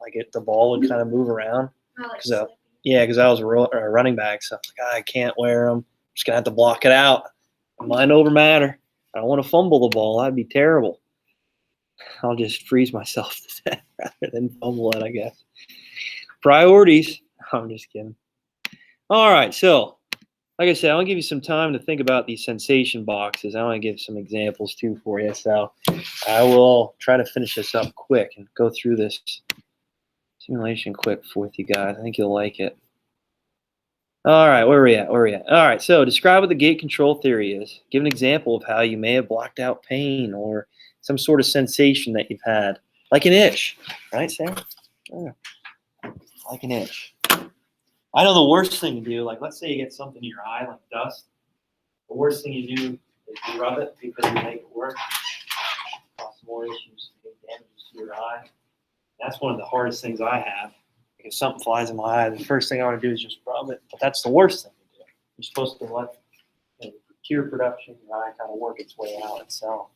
Like the ball would kind of move around. I like Cause because I was a running back, so I was like, I can't wear them. I'm just gonna have to block it out. Mind over matter. I don't want to fumble the ball. That'd be terrible. I'll just freeze myself to death rather than fumble it, I guess. Priorities. I'm just kidding. All right, so like I said, I want to give you some time to think about these sensation boxes. I want to give some examples too for you. So I will try to finish this up quick and go through this simulation quick with you guys. I think you'll like it. All right, where are we at? All right, so describe what the gate control theory is. Give an example of how you may have blocked out pain or some sort of sensation that you've had, like an itch, right, Sarah? Yeah. Like an itch. I know the worst thing to do, like let's say you get something in your eye, like dust. The worst thing you do is you rub it because you make it work. Cause more issues, damages to your eye. That's one of the hardest things I have. If something flies in my eye, the first thing I want to do is just rub it. But that's the worst thing to do. You're supposed to let tear production, your eye kind of work its way out itself.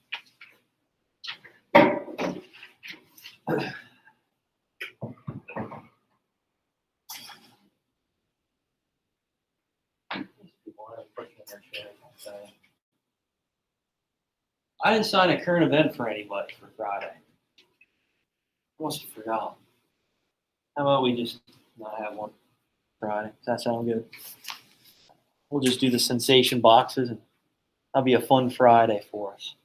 I didn't sign a current event for anybody for Friday. I must have forgot. How about we just not have one Friday? Does that sound good? We'll just do the sensation boxes, and that'll be a fun Friday for us.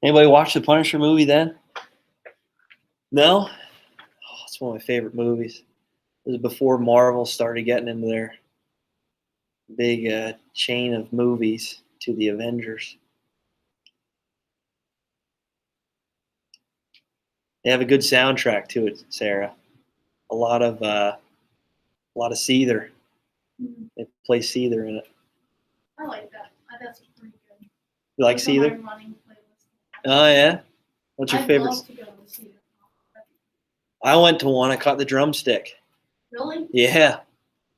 Anybody watch the Punisher movie then? No? Oh, it's one of my favorite movies. It was before Marvel started getting into their big chain of movies to the Avengers. They have a good soundtrack to it, Sarah. A lot of Seether. They play Seether in it. I like that. That's pretty good. You like Seether? Oh yeah. What's your favorite? Love to go to Seether. I went to one. I caught the drumstick. Really? Yeah.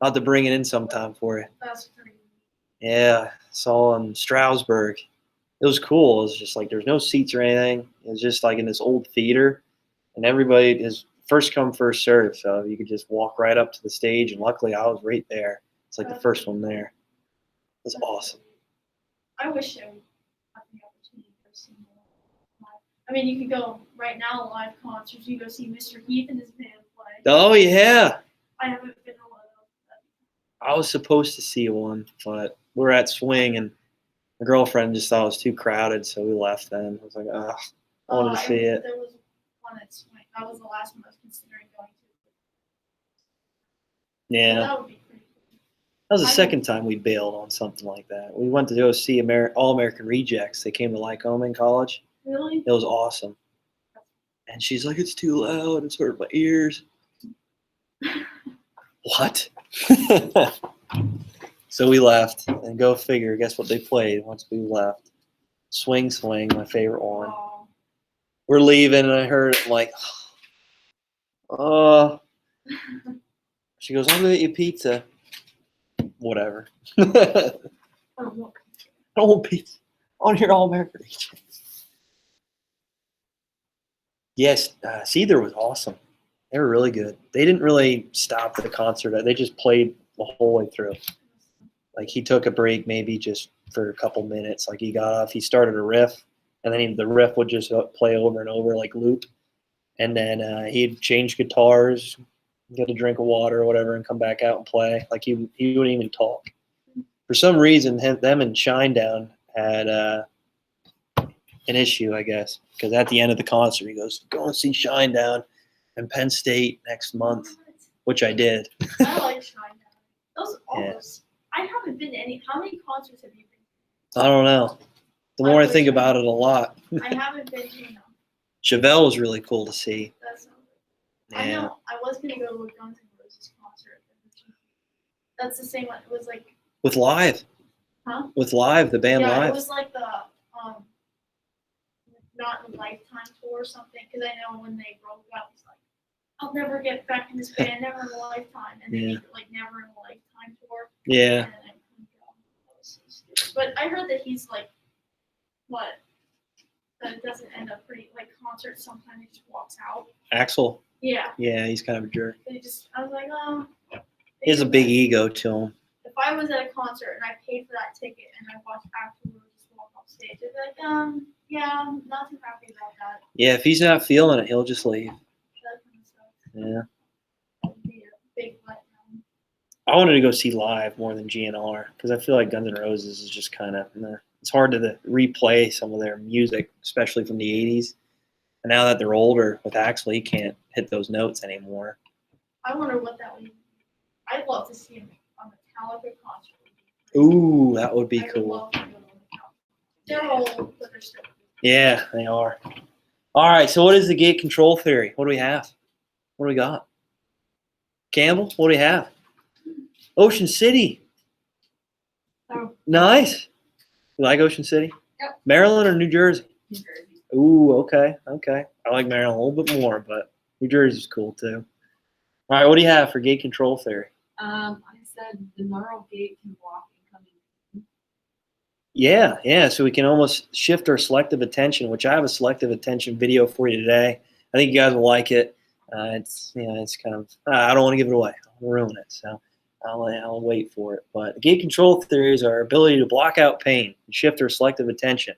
I'll have to bring it in sometime for you. That's pretty good. Yeah. Saw in Stroudsburg. It was cool. It was just like there's no seats or anything. It was just like in this old theater, and everybody is first come, first serve. So you could just walk right up to the stage, and luckily I was right there. It's like the first one there. It was awesome. I wish I would have the opportunity to go see more live. I mean, you could go right now live concerts. You go see Mr. Heath and his band play. Oh yeah. I haven't been to one of those. I was supposed to see one, but we're at Swing, and my girlfriend just thought it was too crowded, so we left then. I was like, I wanted to see it. There was one at Swing. That was the last one I was considering going to. Yeah. So that would be pretty cool. That was the second time we bailed on something like that. We went to go see All American Rejects. They came to Lycoming College. Really? It was awesome. And she's like, it's too loud. It's hurt my ears. What? So we left, and go figure. Guess what they played once we left? Swing, Swing, my favorite one. Oh. We're leaving, and I heard it. I'm like, oh. She goes, I'm gonna get you pizza. Whatever. I don't want pizza. I want to hear All American Rejects. Yes, Seether was awesome. They were really good. They didn't really stop the concert. They just played the whole way through. Like he took a break maybe just for a couple minutes. Like he got off, he started a riff, and then the riff would just play over and over like loop. And then he'd change guitars, get a drink of water or whatever, and come back out and play. Like he wouldn't even talk. For some reason, them and Shinedown had an issue, I guess, because at the end of the concert, he goes, "Go and see Shinedown in Penn State next month," which I did. I like Shinedown. Those almost. I haven't been to any. How many concerts have you been to? I don't know. The more I think about it, a lot. I haven't been to enough. Chevelle was really cool to see. That's not good. Yeah. I know. I was gonna go to a Guns N' Roses concert. That's the same one. It was like. With Live. Huh? With Live, the band yeah, Live. It was like the not a Lifetime tour or something. Because I know when they broke up, it's like, I'll never get back in this band, never in a lifetime, and they make it like never in a lifetime tour. Yeah. but I heard that he's like, what? That it doesn't end up pretty like concerts. Sometimes he just walks out. Axel. Yeah. Yeah, he's kind of a jerk. I was like, He has a big ego to him. If I was at a concert and I paid for that ticket and I watched afterwards just walk off stage, I'd be like, yeah, I'm not too happy about that. Yeah, if he's not feeling it, he'll just leave. That kind of stuff. Yeah. That would be a big letdown. I wanted to go see live more than GNR because I feel like Guns N' Roses is just kind of, it's hard to replay some of their music, especially from the 80s. And now that they're older, with Axl, he can't hit those notes anymore. I wonder what that would be. I'd love to see him on the Metallica concert. Ooh, that would be I cool. would love to go to Metallica. They're old, but they're still cool. Yeah, they are. All right, so what is the gate control theory? What do we have? What do we got? Campbell, what do we have? Ocean City. Oh. Nice. You like Ocean City? Yep. Maryland or New Jersey? New Jersey. Ooh, okay. I like Maryland a little bit more, but New Jersey's cool too. All right, what do you have for gate control theory? I said the neural gate can block incoming. Yeah. So we can almost shift our selective attention, which I have a selective attention video for you today. I think you guys will like it. It's kind of, I don't want to give it away. I'll ruin it. So I'll wait for it. But gate control theory is our ability to block out pain and shift our selective attention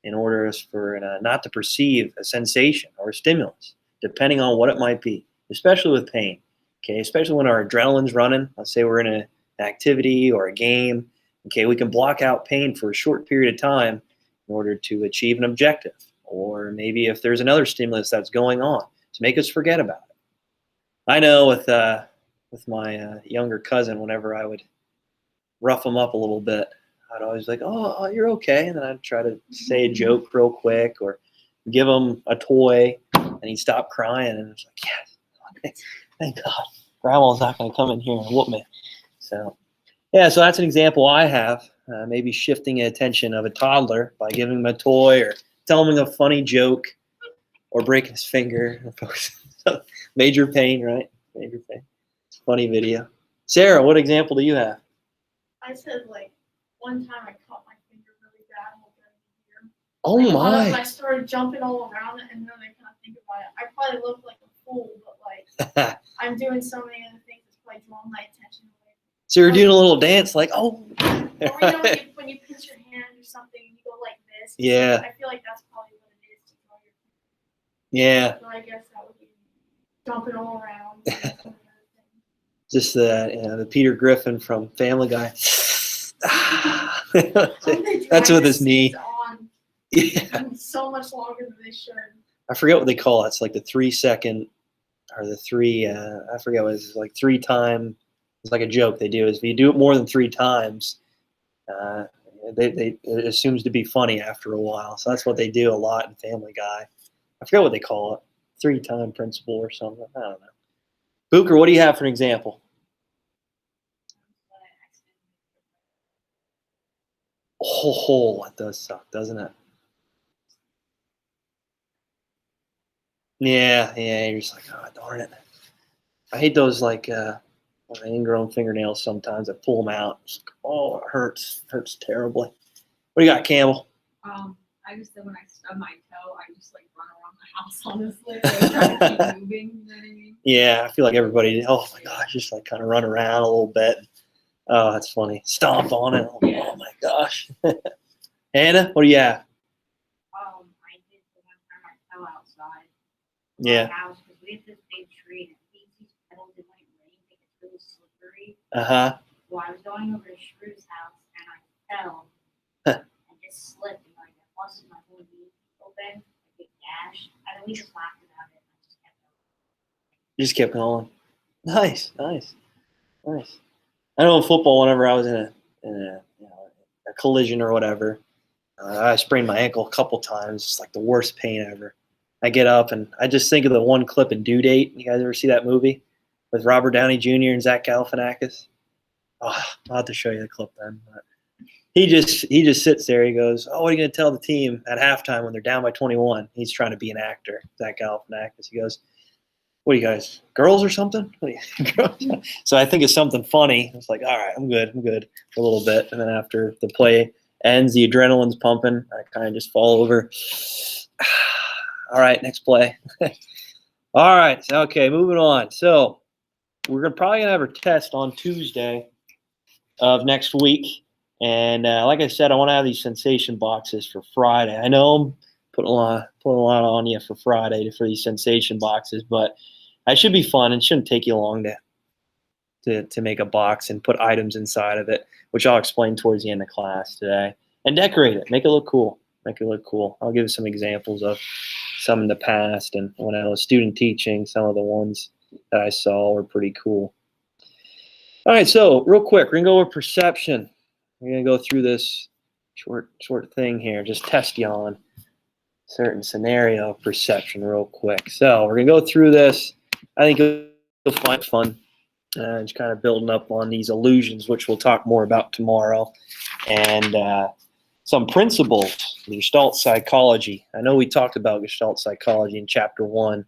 in order for not to perceive a sensation or a stimulus, depending on what it might be, especially with pain. Okay, especially when our adrenaline's running. Let's say we're in an activity or a game. Okay, we can block out pain for a short period of time in order to achieve an objective, or maybe if there's another stimulus that's going on to make us forget about it. I know with my younger cousin, whenever I would rough him up a little bit, I'd always be like, "Oh, you're okay," and then I'd try to say a joke real quick or give him a toy, and he'd stop crying, and it's like, "Yes, thank God, Grandma's not going to come in here and whoop me." So, yeah, so that's an example I have. Maybe shifting the attention of a toddler by giving him a toy or telling him a funny joke or breaking his finger. Major pain, right? Major pain. It's a funny video. Sarah, what example do you have? I said, like, one time I caught my finger really bad here. Oh, And I my. started jumping all around it, and then I kind of think about it. I probably look like a fool, but, like, I'm doing so many other things that's probably drawing my attention away. So you're doing a little dance like, oh. Or, you know, when you pinch your hand or something, and you go like this. Yeah. I feel like that's probably what it is to draw your attention. Yeah. So I guess that would be jumping all around. Just the Peter Griffin from Family Guy. That's with his knee. Yeah. So much longer than they should. I forget what they call it. It's like the 3 second or the three, I forget what it is, like 3 time. It's like a joke they do is if you do it more than 3 times, it assumes to be funny after a while. So that's what they do a lot in Family Guy. I forget what they call it. 3-time principle or something. I don't know. Booker, what do you have for an example? Oh, that does suck, doesn't it? Yeah, you're just like, oh, darn it. I hate those, like, ingrown fingernails sometimes. I pull them out. Like, oh, it hurts. It hurts terribly. What do you got, Campbell? I just said when I stub my toe, I just like run around the house, honestly. Like, trying to keep moving, you know what I mean? Yeah, I feel like everybody, oh my gosh, just like kind of run around a little bit. Oh, that's funny. Stomp on it. Oh my gosh. Hannah, what do you have? I did the one time I fell outside. Yeah. My house, because we have this big tree and it feeds these petals in when it rains, it gets really slippery. Uh-huh. Well, I was going over to Shrew's house and I fell Huh. and just slipped and like I busted my whole knee open, a big gash. And then we just laughed about it and I just kept going. You just kept going. Nice. I know in football, whenever I was in a collision or whatever, I sprained my ankle a couple times. It's like the worst pain ever. I get up and I just think of the one clip in Due Date. You guys ever see that movie with Robert Downey Jr. and Zach Galifianakis? Oh, I'll have to show you the clip then. But he just sits there. He goes, "Oh, what are you going to tell the team at halftime when they're down by 21?" He's trying to be an actor, Zach Galifianakis. He goes, "What are you guys, girls or something?" So I think it's something funny. It's like, all right, I'm good for a little bit. And then after the play ends, the adrenaline's pumping. I kind of just fall over. All right, next play. All right, okay, moving on. So we're probably going to have our test on Tuesday of next week. And like I said, I want to have these sensation boxes for Friday. I know I'm putting a lot on you for Friday for these sensation boxes, but that should be fun. It shouldn't take you long to make a box and put items inside of it, which I'll explain towards the end of class today. And decorate it. Make it look cool. Make it look cool. I'll give you some examples of some in the past. And when I was student teaching, some of the ones that I saw were pretty cool. All right, so real quick, we're going to go over perception. We're going to go through this short thing here, just test you on certain scenario of perception real quick. So we're going to go through this. I think you'll find it fun. Just kind of building up on these illusions, which we'll talk more about tomorrow. And some principles, Gestalt psychology. I know we talked about Gestalt psychology in chapter 1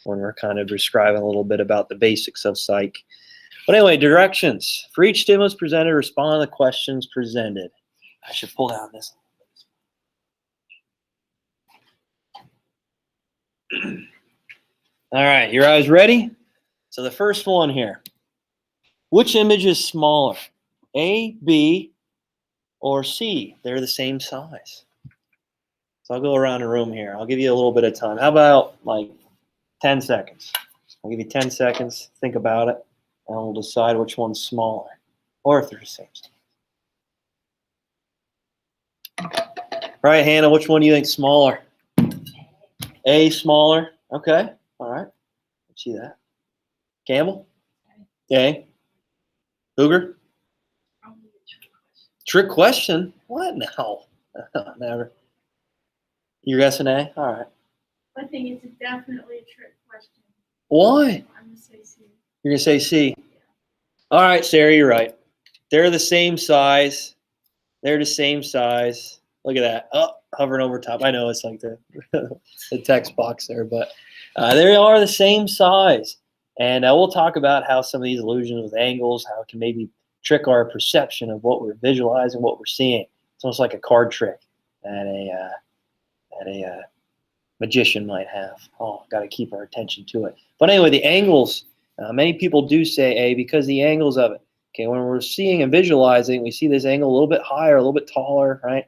when we're kind of describing a little bit about the basics of psych. But anyway, directions. For each stimulus presented, respond to the questions presented. I should pull down this. All right, your eyes ready? So the first one here. Which image is smaller? A, B, or C? They're the same size. So I'll go around the room here. I'll give you a little bit of time. How about like 10 seconds? I'll give you 10 seconds. Think about it. And we'll decide which one's smaller. Or if they're the same size. Right, Hannah, which one do you think is smaller? A, smaller. Okay. All right. See that. Campbell? A. Cougar? Trick question? What? No. Never. You're guessing A? All right. I think it's definitely a trick question. Why? I'm going to say C. You're going to say C. All right, Sarah, you're right. They're the same size. They're the same size. Look at that. Oh, hovering over top. I know it's like the text box there, but they are the same size. And we'll talk about how some of these illusions with angles, how it can maybe trick our perception of what we're visualizing, what we're seeing. It's almost like a card trick that a magician might have. Oh, got to keep our attention to it. But anyway, the angles, many people do say A because the angles of it. Okay, when we're seeing and visualizing, we see this angle a little bit higher, a little bit taller, right,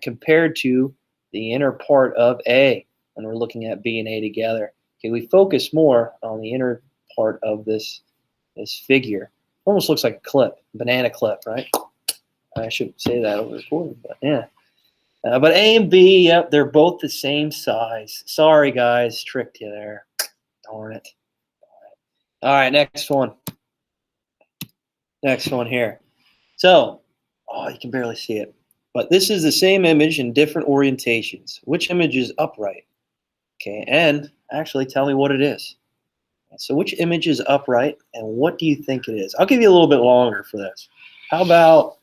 compared to the inner part of A when we're looking at B and A together. Okay, we focus more on the inner part of this figure. Almost looks like a clip, banana clip, right? I shouldn't say that over recording, but yeah. But A and B, yep, they're both the same size. Sorry, guys, tricked you there. Darn it. All right, next one. Next one here. So, oh, you can barely see it. But this is the same image in different orientations. Which image is upright? Okay, and actually tell me what it is. So which image is upright, and what do you think it is? I'll give you a little bit longer for this. How about,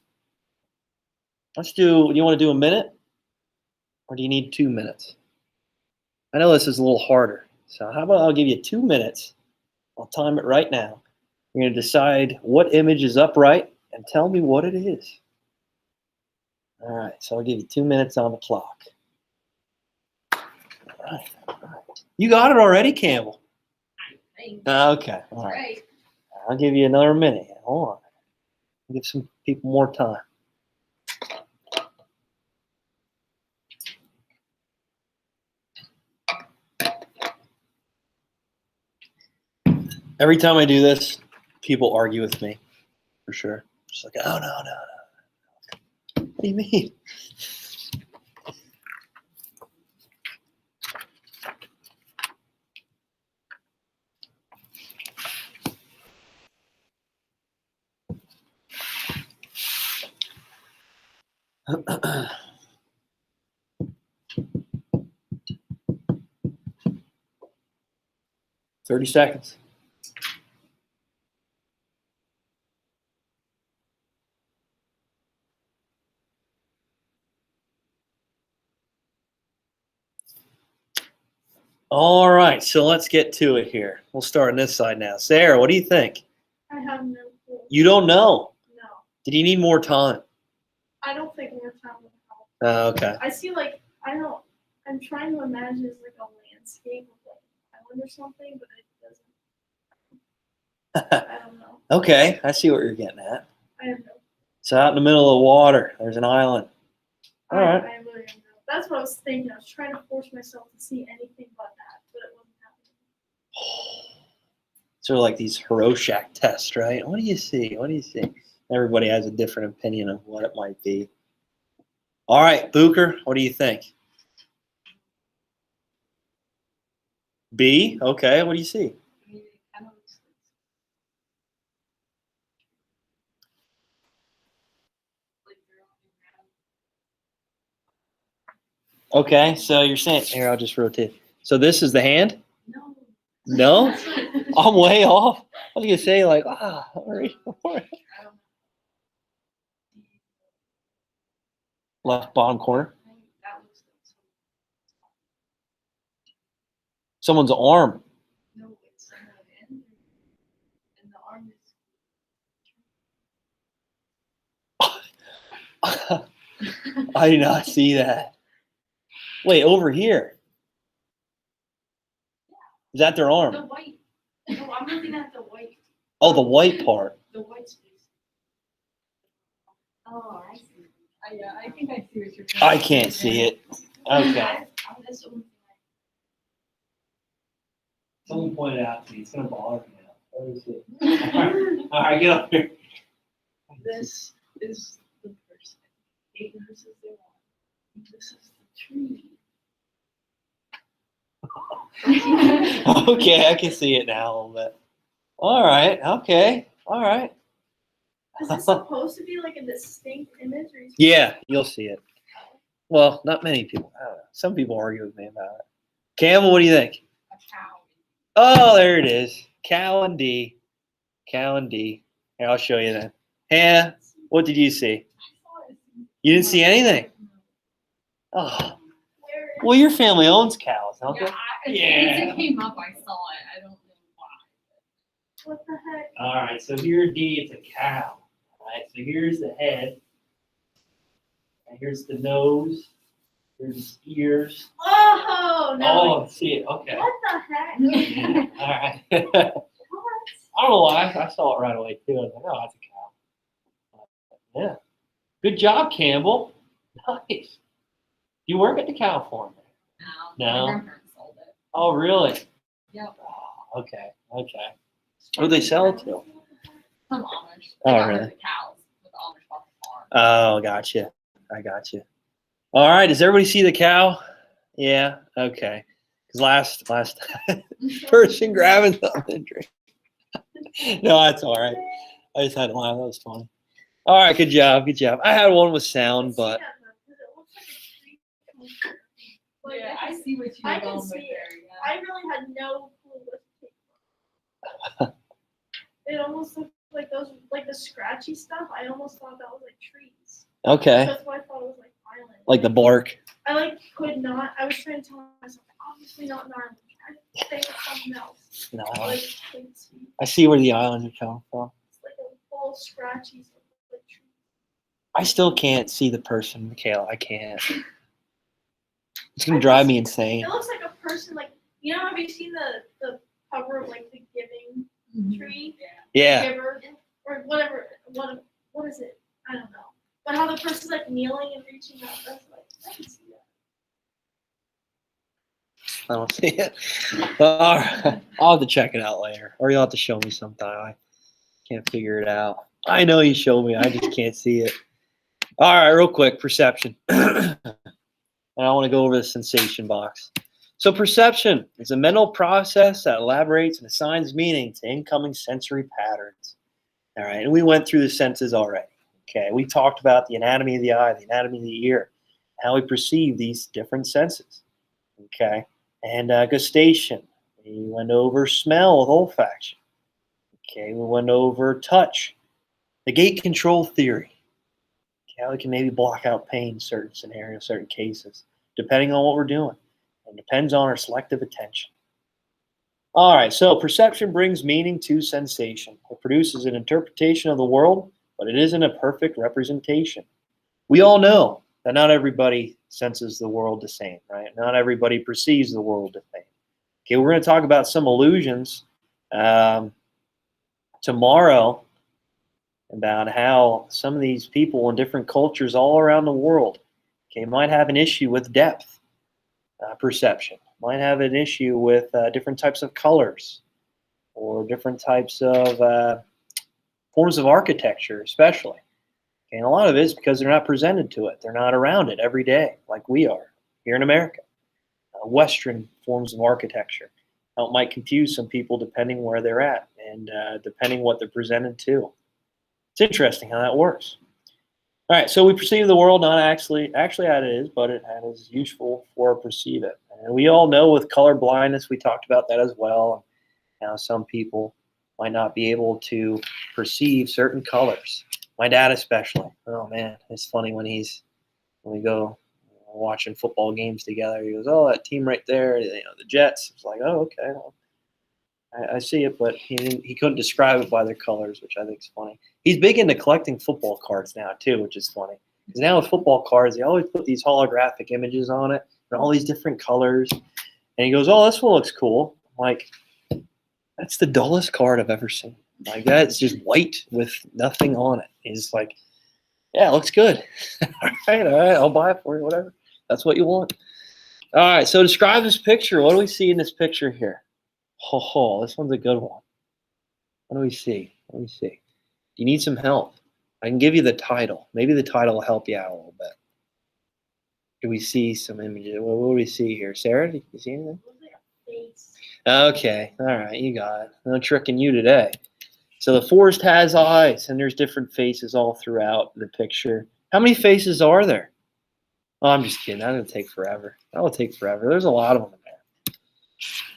do you want to do a minute? Or do you need 2 minutes? I know this is a little harder. So how about I'll give you 2 minutes. I'll time it right now. You're going to decide what image is upright and tell me what it is. All right, so I'll give you 2 minutes on the clock. All right. You got it already, Campbell? I think. Okay, all right. Right. I'll give you another minute. Hold on. I'll give some people more time. Every time I do this, people argue with me, for sure. Just like, oh, no. What do you mean? "30 seconds. All right, so let's get to it here. We'll start on this side now. Sarah, what do you think? I have no clue. You don't know. No. Did you need more time? I don't think more time would help. Oh, okay. I see like I don't. I'm trying to imagine it's like a landscape of like an island or something, but it doesn't. I don't know. Okay, I see what you're getting at. I have no. So out in the middle of the water, there's an island. All right. I really don't know. That's what I was thinking. I was trying to force myself to see anything but that, but it wasn't happening. Sort of like these Rorschach tests, right? What do you see? What do you see? Everybody has a different opinion of what it might be. All right, Booker, what do you think? B? Okay, what do you see? I mean, it kind of looks like they're on the ground. Okay, so you're saying, here, I'll just rotate. So this is the hand? No. No? I'm way off. I was going to say, like, hurry. I don't know. Left bottom corner. I think that looks like Someone's arm. no, it's someone in, and the arm is. I did not see that. Wait, over here. Is that their The arm? white. No, I'm looking at the white. Oh, the white part. The white space. Oh, I see. I think I see what you're. I can't see it. Okay. That's the only thing Someone pointed out to me. It's going to bother me now. Let me see. All right, get up here. This is the person. 8 nurses they want. This is the tree. Okay, I can see it now a little bit. All right, okay, all right. Is this supposed to be like a distinct image? Or is Yeah, you'll see it. Well, not many people. I don't know. Some people argue with me about it. Campbell, what do you think? A cow. Oh, there it is. Cow and D. Cow and D. Here, I'll show you then. Hannah, what did you see? You didn't see anything? Oh, where is well, your family owns cows, don't they? As it came up, I saw it. I don't know why. what the heck? All right, so here D, it's a cow. All right, so here's the head. And here's the nose. Here's the ears. Oh no! Oh, see it. Okay. What the heck? Yeah, all right. I don't What? know why. I saw it right away, too. I was like, oh, that's a cow. Yeah. Good job, Campbell. Nice. You work at the cow farm? No. No? My grandparents sold it. Oh, really? Yep. Oh, okay. Okay. Who do they sell it to? Some Amish. Oh, I got rid really? of the cows. But the Amish bought the farm. Oh, gotcha. I got you. All right. Does everybody see the cow? Yeah. Okay. Because last person grabbing something. No, that's all right. I just had to laugh. That was funny. All right. Good job. Good job. I had one with sound, but Yeah, because it looks like a tree trunk. Like, Yeah, I see what I you're can going with see it. there. Yeah. I really had no clue what to take from. It almost looked like those, like the scratchy stuff. I almost thought that was like trees. okay. That's why I thought it was like island. Like the bark. I like could not. I was trying to tell myself, obviously not an island. I think it's something else. No, Like, couldn't see. I see where the islands are coming from. It's like a full scratchy stuff, like trees. I still can't see the person, Michaela. I can't. It's gonna drive me insane. It looks like a person, like, you know, have you seen the cover of like the Giving tree? Yeah. Giver, or whatever. What is it? I don't know. But how the person's like kneeling and reaching out. That's like, I can see that. I don't see it. All right. I'll have to check it out later, or you'll have to show me sometime. I can't figure it out. I know you showed me. I just can't see it. All right, real quick, perception. And I want to go over the sensation box. So perception is a mental process that elaborates and assigns meaning to incoming sensory patterns. All right, and we went through the senses already. Okay, we talked about the anatomy of the eye, the anatomy of the ear, how we perceive these different senses. Okay, and gustation. We went over smell with olfaction. Okay, we went over touch. The gate control theory. Okay, how we can maybe block out pain in certain scenarios, certain cases, depending on what we're doing. And depends on our selective attention. All right, so perception brings meaning to sensation. It produces an interpretation of the world, but it isn't a perfect representation. We all know that not everybody senses the world the same, right? Not everybody perceives the world the same. Okay, we're going to talk about some illusions tomorrow, about how some of these people in different cultures all around the world, okay, might have an issue with depth perception, might have an issue with different types of colors or different types of forms of architecture, especially. Okay, and a lot of it is because they're not presented to it. They're not around it every day like we are here in America. Western forms of architecture. Now, it might confuse some people depending where they're at and depending what they're presented to. It's interesting how that works. All right, so we perceive the world not actually how it is, but it is useful for perceive it. And we all know with color blindness, we talked about that as well. Now, some people might not be able to perceive certain colors. My dad especially. Oh man, it's funny when we go watching football games together. He goes, "Oh, that team right there, the Jets." It's like, "Oh, okay, well, I see it," but he couldn't describe it by their colors, which I think is funny. He's big into collecting football cards now too, which is funny. Because now with football cards, they always put these holographic images on it and all these different colors. And he goes, "Oh, this one looks cool." I'm like, that's the dullest card I've ever seen. Like that, it's just white with nothing on it. He's like, "Yeah, it looks good. all right, I'll buy it for you, whatever. That's what you want." All right, so describe this picture. What do we see in this picture here? Oh, this one's a good one. What do we see? Let me see. Do you need some help? I can give you the title. Maybe the title will help you out a little bit. Do we see some images? What do we see here? Sarah, do you see anything? Face. Okay, all right, you got it. No tricking you today. So the forest has eyes, and there's different faces all throughout the picture. How many faces are there? Oh, I'm just kidding. That'll take forever. That'll take forever. There's a lot of them in there.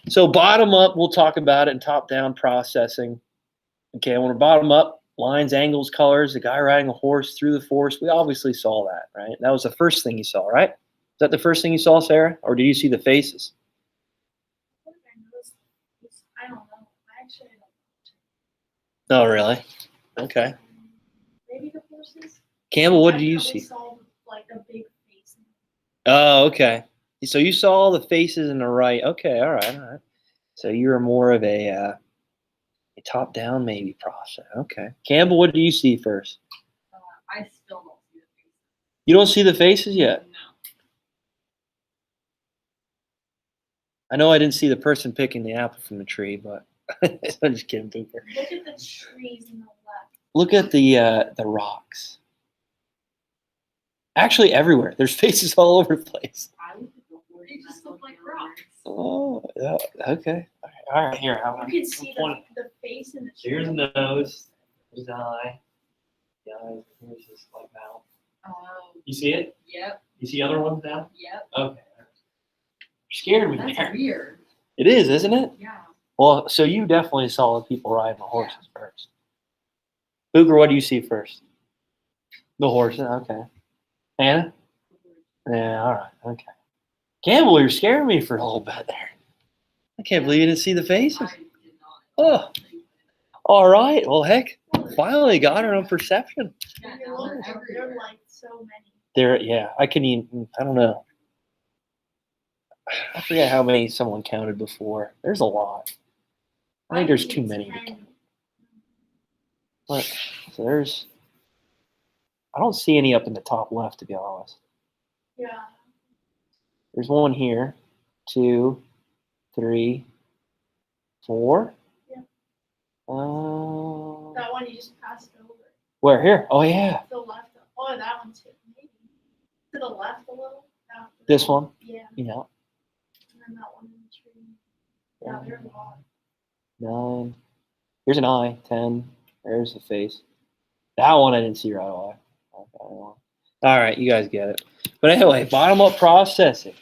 So bottom up, we'll talk about it, and top down processing. Okay, when we're bottom up, lines, angles, colors, the guy riding a horse through the forest. We obviously saw that, right? That was the first thing you saw, right? Is that the first thing you saw, Sarah? Or did you see the faces? I don't know. I actually don't know. Oh, really? Okay. Maybe the horses. Campbell, what I do you probably see? saw like a big face. Oh, okay. So you saw all the faces in the right. Okay, all right, all right. So you're more of a top-down maybe process. Okay. Campbell, what do you see first? I still don't see the face. You don't see the faces yet? No. I know I didn't see the person picking the apple from the tree, but I'm just kidding, Booper. Look at the trees in the left. Look at the rocks. Actually, everywhere. There's faces all over the place. I look at the horse. They just look like rocks. Oh, yeah. Okay. All right. Here. You can see the face in the So here's tree. the nose. Here's the eye. The eye. Here's this like mouth. Oh. You see it? Yep. You see other ones now? Yep. Okay. Scared me That's there. weird. It is, isn't it? Yeah. Well, so you definitely saw the people riding the horses first. Booger, what do you see first? The horses. Okay. Hannah? Yeah. All right. Okay. Campbell, you're scaring me for a little bit there. I can't believe you didn't see the faces. I did Oh. not. All right. Well, heck, finally got her on perception. Yeah, You now look, they're there everywhere. are like so many. There, yeah. I can even. I don't know. I forget how many someone counted before. There's a lot. I think there's too many to count. But so there's. I don't see any up in the top left, to be honest. Yeah. There's one here, 2, 3, 4. Yeah. Uh, That one you just passed over. where here? Oh yeah, To the left. Oh, that one too. Maybe. To the left a little. That- this one. Yeah. Yeah, And then that one in the tree. Yeah, there's a lot. 9. Here's an eye. 10. There's the face. That one I didn't see right away. Okay, well. All right, you guys get it. But anyway, bottom-up processing.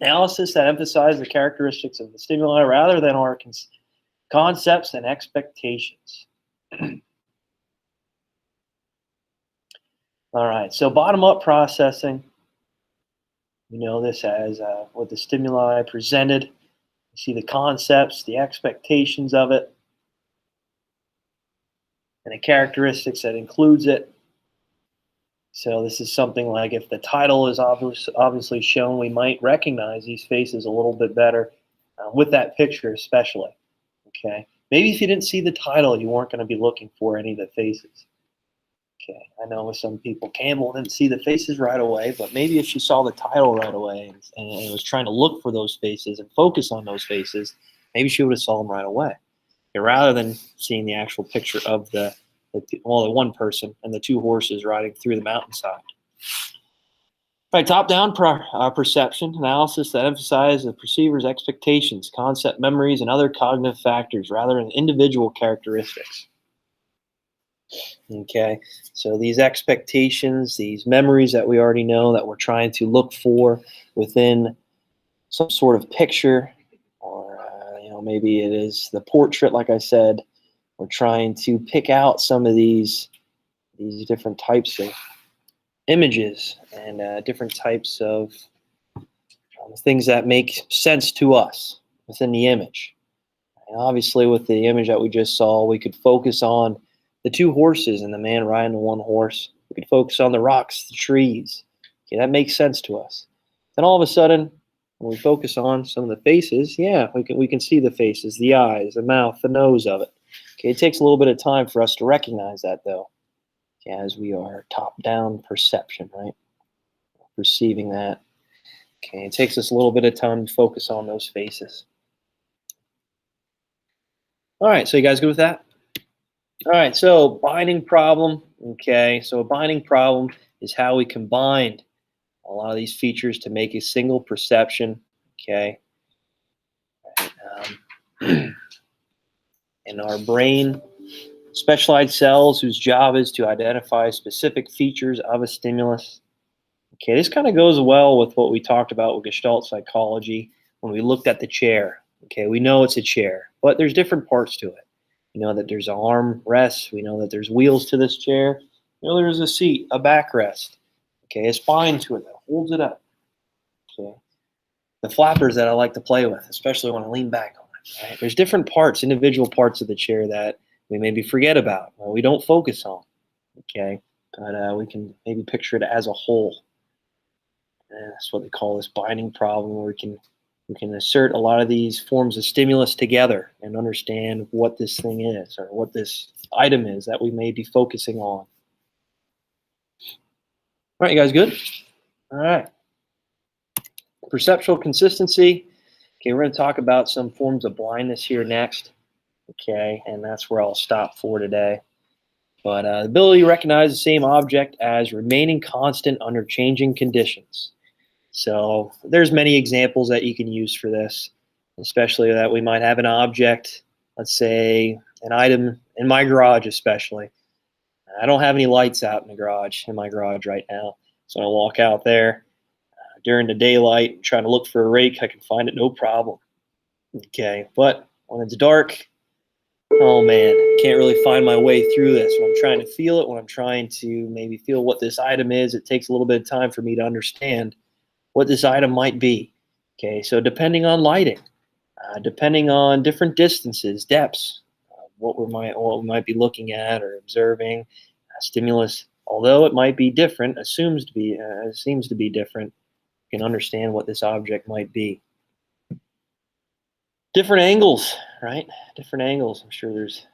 Analysis that emphasizes the characteristics of the stimuli rather than our concepts and expectations. All right, so bottom-up processing, we know this as what the stimuli presented. You see the concepts, the expectations of it, and the characteristics that includes it. So this is something like if the title is obviously shown, we might recognize these faces a little bit better with that picture especially. Okay. Maybe if you didn't see the title, you weren't going to be looking for any of the faces. Okay. I know with some people, Campbell didn't see the faces right away, but maybe if she saw the title right away and was trying to look for those faces and focus on those faces, maybe she would have saw them right away. Okay, rather than seeing the actual picture of the one person and the two horses riding through the mountainside. Right, top-down perception analysis that emphasizes the perceiver's expectations, concept memories, and other cognitive factors rather than individual characteristics. Okay, so these expectations, these memories that we already know that we're trying to look for within some sort of picture, or maybe it is the portrait, like I said. We're trying to pick out some of these different types of images and different types of things that make sense to us within the image. And obviously, with the image that we just saw, we could focus on the two horses and the man riding the one horse. We could focus on the rocks, the trees. Okay, that makes sense to us. Then all of a sudden, when we focus on some of the faces, yeah, we can see the faces, the eyes, the mouth, the nose of it. Okay, it takes a little bit of time for us to recognize that, though, as we are top-down perception, right? Perceiving that. Okay, it takes us a little bit of time to focus on those faces. All right, so you guys good with that? All right, so binding problem. Okay, so a binding problem is how we combine a lot of these features to make a single perception. Okay. In our brain, specialized cells whose job is to identify specific features of a stimulus. Okay, this kind of goes well with what we talked about with Gestalt psychology when we looked at the chair. Okay, we know it's a chair, but there's different parts to it. We know that there's an arm rest. We know that there's wheels to this chair. We know there's a seat, a backrest. Okay, a spine to it that holds it up. Okay, the flappers that I like to play with, especially when I lean back on it. Right? There's different parts, individual parts of the chair that we maybe forget about or we don't focus on. Okay, but we can maybe picture it as a whole. And that's what they call this binding problem, where we can assert a lot of these forms of stimulus together and understand what this thing is or what this item is that we may be focusing on. All right, you guys good? All right. Perceptual consistency. Okay, we're going to talk about some forms of blindness here next. Okay, and that's where I'll stop for today. But the ability to recognize the same object as remaining constant under changing conditions. So there's many examples that you can use for this, especially that we might have an object, let's say an item in my garage especially. I don't have any lights out in my garage right now. So I walk out there during the daylight and trying to look for a rake. I can find it no problem. Okay, but when it's dark, oh man, can't really find my way through this. When I'm trying to feel it, when I'm trying to maybe feel what this item is, it takes a little bit of time for me to understand what this item might be. Okay, so depending on lighting, depending on different distances, depths, what we might be looking at or observing, stimulus, although it might be different, seems to be different, you can understand what this object might be. Different angles, right? Different angles. I'm sure there's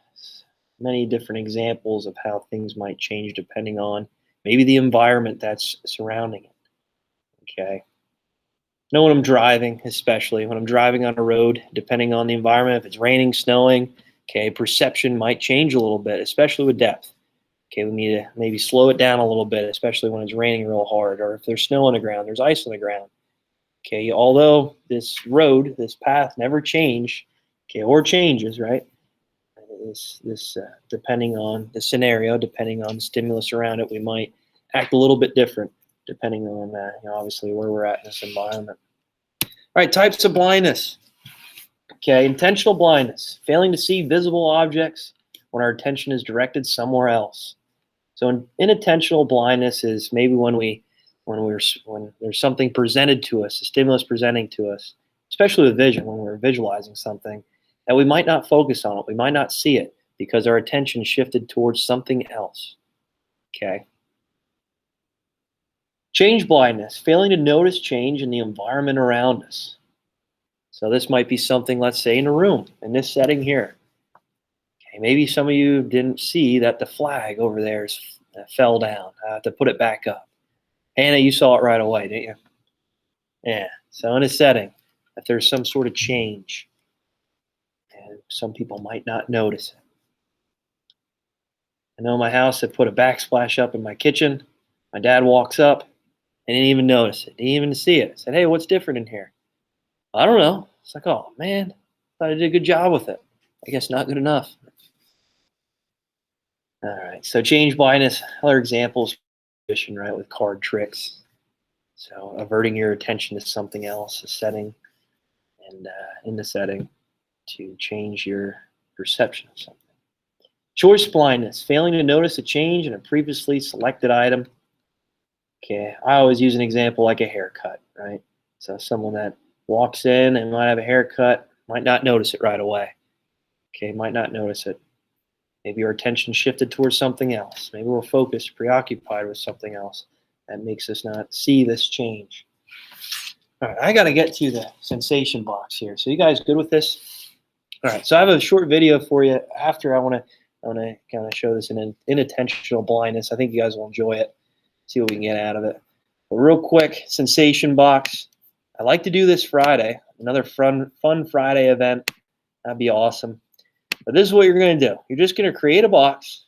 many different examples of how things might change depending on maybe the environment that's surrounding it. Okay. Know when I'm driving, especially when I'm driving on a road, depending on the environment, if it's raining, snowing, okay, perception might change a little bit, especially with depth. Okay, we need to maybe slow it down a little bit, especially when it's raining real hard, or if there's snow on the ground, there's ice on the ground. Okay, although this road, this path never changed, okay, or changes, right? Depending on the scenario, depending on the stimulus around it, we might act a little bit different depending on obviously where we're at in this environment. All right, types of blindness. Okay, intentional blindness, failing to see visible objects when our attention is directed somewhere else. So inattentional blindness is maybe when there's something presented to us, a stimulus presenting to us, especially with vision, when we're visualizing something, that we might not focus on it, we might not see it because our attention shifted towards something else. Okay. Change blindness, failing to notice change in the environment around us. So this might be something, let's say, in a room, in this setting here. Okay, maybe some of you didn't see that the flag over there fell down. I have to put it back up. Hannah, you saw it right away, didn't you? Yeah. So in a setting, if there's some sort of change, and some people might not notice it. I know in my house, I put a backsplash up in my kitchen. My dad walks up and didn't even notice it. Didn't even see it. I said, hey, what's different in here? I don't know. It's like, oh, man, thought I did a good job with it. I guess not good enough. All right, so change blindness. Other examples, right, with card tricks. So averting your attention to something else, a setting, and in the setting to change your perception of something. Choice blindness, failing to notice a change in a previously selected item. Okay, I always use an example like a haircut, right? So someone that walks in and might have a haircut, might not notice it right away. Okay, might not notice it. Maybe our attention shifted towards something else. Maybe we're focused, preoccupied with something else. That makes us not see this change. All right, I got to get to the sensation box here. So you guys good with this? All right, so I have a short video for you after I want to kind of show this in inattentional blindness. I think you guys will enjoy it. See what we can get out of it. But real quick, sensation box. I like to do this Friday, another fun Friday event. That'd be awesome. But this is what you're going to do. You're just going to create a box.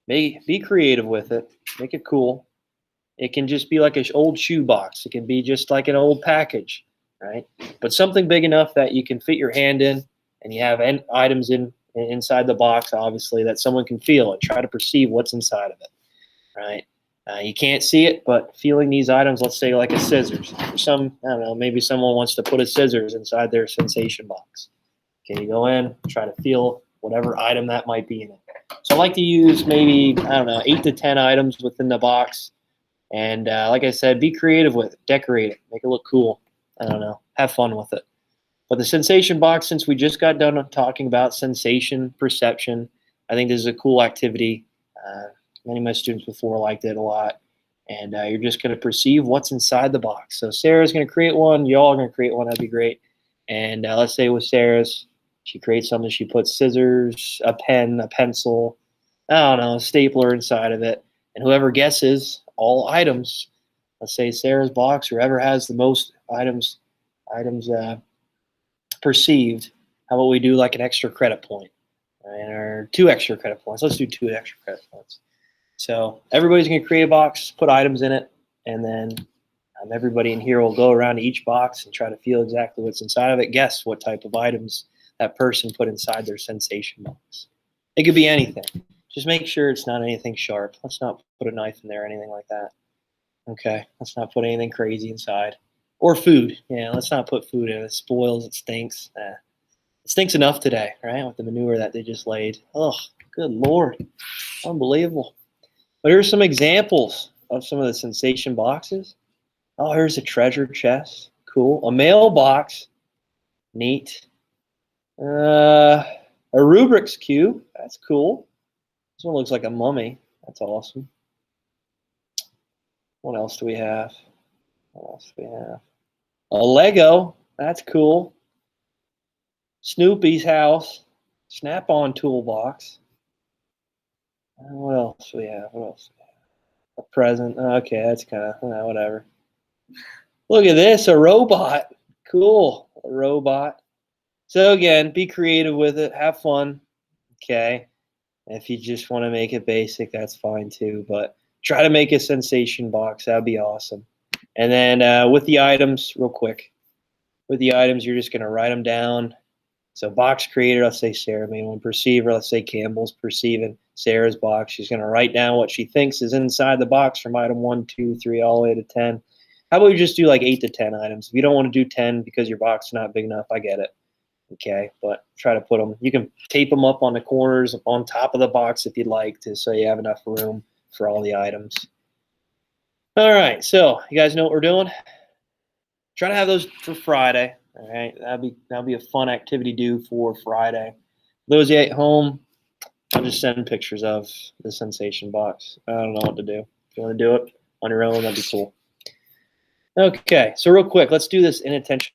Be creative with it. Make it cool. It can just be like an old shoe box. It can be just like an old package, right? But something big enough that you can fit your hand in, and you have items inside the box, obviously, that someone can feel and try to perceive what's inside of it, right? You can't see it, but feeling these items, let's say like a scissors. For some, I don't know, maybe someone wants to put a scissors inside their sensation box. Okay, you go in, try to feel whatever item that might be in it. So I like to use maybe, I don't know, 8 to 10 items within the box. And like I said, be creative with it. Decorate it. Make it look cool. I don't know. Have fun with it. But the sensation box, since we just got done talking about sensation, perception, I think this is a cool activity. Many of my students before liked it a lot. And you're just going to perceive what's inside the box. So Sarah's going to create one. Y'all are going to create one. That'd be great. And let's say with Sarah's, she creates something. She puts scissors, a pen, a pencil, I don't know, a stapler inside of it. And whoever guesses all items, let's say Sarah's box, whoever has the most items perceived, how about we do like an extra credit point, right? Or 2 extra credit points. Let's do 2 extra credit points. So everybody's going to create a box, put items in it, and then everybody in here will go around to each box and try to feel exactly what's inside of it. Guess what type of items that person put inside their sensation box. It could be anything. Just make sure it's not anything sharp. Let's not put a knife in there or anything like that. Okay, let's not put anything crazy inside. Or food. Yeah, let's not put food in. It spoils, it stinks. It stinks enough today, right, with the manure that they just laid. Oh, good Lord. Unbelievable. But here's some examples of some of the sensation boxes. Oh, here's a treasure chest. Cool. A mailbox. Neat. A Rubik's Cube. That's cool. This one looks like a mummy. That's awesome. What else do we have? What else do we have? A Lego. That's cool. Snoopy's house. Snap-on toolbox. What else do we have? What else do we have? A present. Okay, that's kind of whatever. Look at this, a robot. Cool, a robot. So again, be creative with it. Have fun. Okay. If you just want to make it basic, that's fine too. But try to make a sensation box. That'd be awesome. And then with the items, real quick. With the items, you're just going to write them down. So box creator, let's say Sarah made one. Perceiver, let's say Campbell's perceiving Sarah's box. She's going to write down what she thinks is inside the box from item 1, 2, 3, all the way to 10. How about we just do like 8 to 10 items? If you don't want to do 10 because your box is not big enough, I get it. Okay, but try to put them. You can tape them up on the corners, on top of the box if you'd like to, so you have enough room for all the items. All right, so you guys know what we're doing. Try to have those for Friday. All right, that'll be a fun activity to do for Friday. Those at home, I'll just send pictures of the sensation box. I don't know what to do. If you want to do it on your own, that'd be cool. Okay, so real quick, let's do this inattentional